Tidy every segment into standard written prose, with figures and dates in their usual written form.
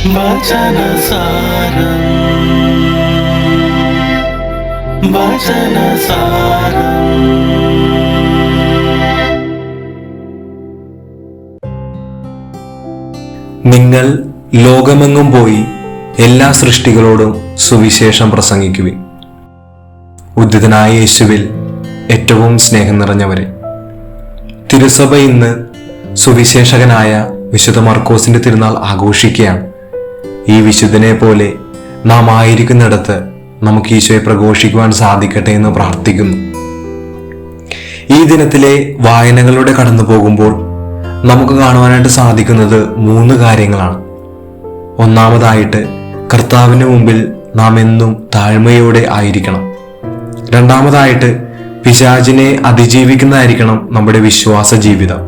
വചനസാരം വചനസാരം. നിങ്ങൾ ലോകമെങ്ങും പോയി എല്ലാ സൃഷ്ടികളോടും സുവിശേഷം പ്രസംഗിക്കുവിൻ. ഉദ്ധിതനായ യേശുവിൽ ഏറ്റവും സ്നേഹം നിറഞ്ഞവരെ, തിരുസഭ ഇന്ന് സുവിശേഷകനായ വിശുദ്ധ മർക്കോസിന്റെ തിരുനാൾ ആഘോഷിക്കുകയാണ്. ഈ വിശുദ്ധനെ പോലെ നാം ആയിരിക്കുന്നിടത്ത് നമുക്ക് ഈശോയെ പ്രഘോഷിക്കുവാൻ സാധിക്കട്ടെ എന്ന് പ്രാർത്ഥിക്കുന്നു. ഈ ദിനത്തിലെ വായനകളിലൂടെ കടന്നു പോകുമ്പോൾ നമുക്ക് കാണുവാനായിട്ട് സാധിക്കുന്നത് 3 കാര്യങ്ങളാണ്. ഒന്നാമതായിട്ട്, കർത്താവിന് മുമ്പിൽ നാം എന്നും താഴ്മയോടെ ആയിരിക്കണം. രണ്ടാമതായിട്ട്, പിശാചിനെ അതിജീവിക്കുന്നതായിരിക്കണം നമ്മുടെ വിശ്വാസ ജീവിതം.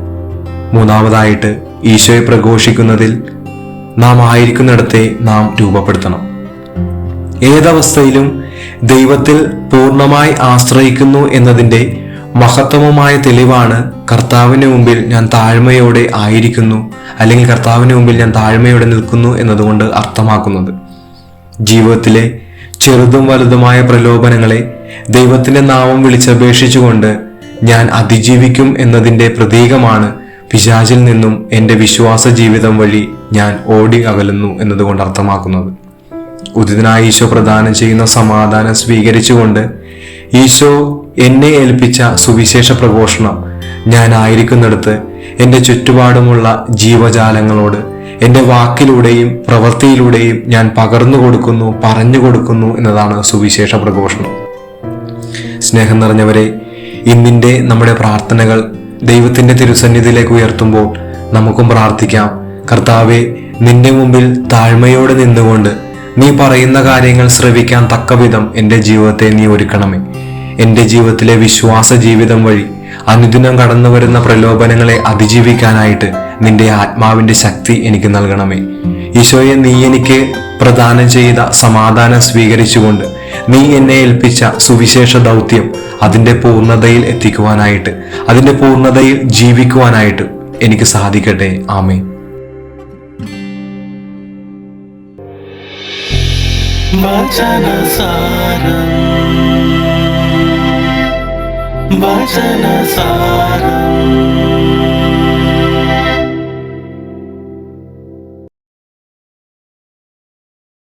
മൂന്നാമതായിട്ട്, ഈശോയെ പ്രഘോഷിക്കുന്നതിൽ നാം ആയിരിക്കുന്നിടത്തെ നാം രൂപപ്പെടുത്തണം. ഏതവസ്ഥയിലും ദൈവത്തിൽ പൂർണ്ണമായി ആശ്രയിക്കുന്നു എന്നതിൻ്റെ മഹത്തമമായ തെളിവാണ് കർത്താവിന് മുമ്പിൽ ഞാൻ താഴ്മയോടെ ആയിരിക്കുന്നു, അല്ലെങ്കിൽ കർത്താവിന് മുമ്പിൽ ഞാൻ താഴ്മയോടെ നിൽക്കുന്നു എന്നതുകൊണ്ട് അർത്ഥമാക്കുന്നത്. ജീവിതത്തിലെ ചെറുതും വലുതുമായ പ്രലോഭനങ്ങളെ ദൈവത്തിന്റെ നാമം വിളിച്ചപേക്ഷിച്ചുകൊണ്ട് ഞാൻ അതിജീവിക്കും എന്നതിൻ്റെ പ്രതീകമാണ് പിശാചിൽ നിന്നും എൻ്റെ വിശ്വാസ ജീവിതം വഴി ഞാൻ ഓടി അകലുന്നു എന്നതുകൊണ്ട് അർത്ഥമാക്കുന്നത്. ഉദിതനായ ഈശോ പ്രദാനം ചെയ്യുന്ന സമാധാനം സ്വീകരിച്ചുകൊണ്ട് ഈശോ എന്നെ ഏൽപ്പിച്ച സുവിശേഷ പ്രഘോഷണം ഞാൻ ആയിരിക്കുന്നിടത്ത് എൻ്റെ ചുറ്റുപാടുമുള്ള ജീവജാലങ്ങളോട് എൻ്റെ വാക്കിലൂടെയും പ്രവൃത്തിയിലൂടെയും ഞാൻ പകർന്നു കൊടുക്കുന്നു, പറഞ്ഞു കൊടുക്കുന്നു എന്നതാണ് സുവിശേഷ പ്രഘോഷണം. സ്നേഹം നിറഞ്ഞവരെ, ഇന്നിൻ്റെ നമ്മുടെ പ്രാർത്ഥനകൾ ദൈവത്തിൻ്റെ തിരുസന്നിധിയിലേക്ക് ഉയർത്തുമ്പോൾ നമുക്കും പ്രാർത്ഥിക്കാം. കർത്താവെ, നിന്റെ മുമ്പിൽ താഴ്മയോടെ നിന്നുകൊണ്ട് നീ പറയുന്ന കാര്യങ്ങൾ ശ്രവിക്കാൻ തക്കവിധം എൻ്റെ ജീവിതത്തെ നീ ഒരുക്കണമേ. എൻ്റെ ജീവിതത്തിലെ വിശ്വാസ ജീവിതം വഴി അനുദിനം കടന്നു വരുന്ന പ്രലോഭനങ്ങളെ അതിജീവിക്കാനായിട്ട് നിന്റെ ആത്മാവിൻ്റെ ശക്തി എനിക്ക് നൽകണമേ. ഈശോയെ, നീ എനിക്ക് പ്രദാനം ചെയ്ത സമാധാനം സ്വീകരിച്ചുകൊണ്ട് നീ എന്നെ ഏൽപ്പിച്ച സുവിശേഷ ദൗത്യം അതിൻ്റെ പൂർണ്ണതയിൽ എത്തിക്കുവാനായിട്ട്, അതിൻ്റെ പൂർണ്ണതയിൽ ജീവിക്കുവാനായിട്ട് എനിക്ക് സാധിക്കട്ടെ. ആമേൻ. വചനസാരം വചനസാരം.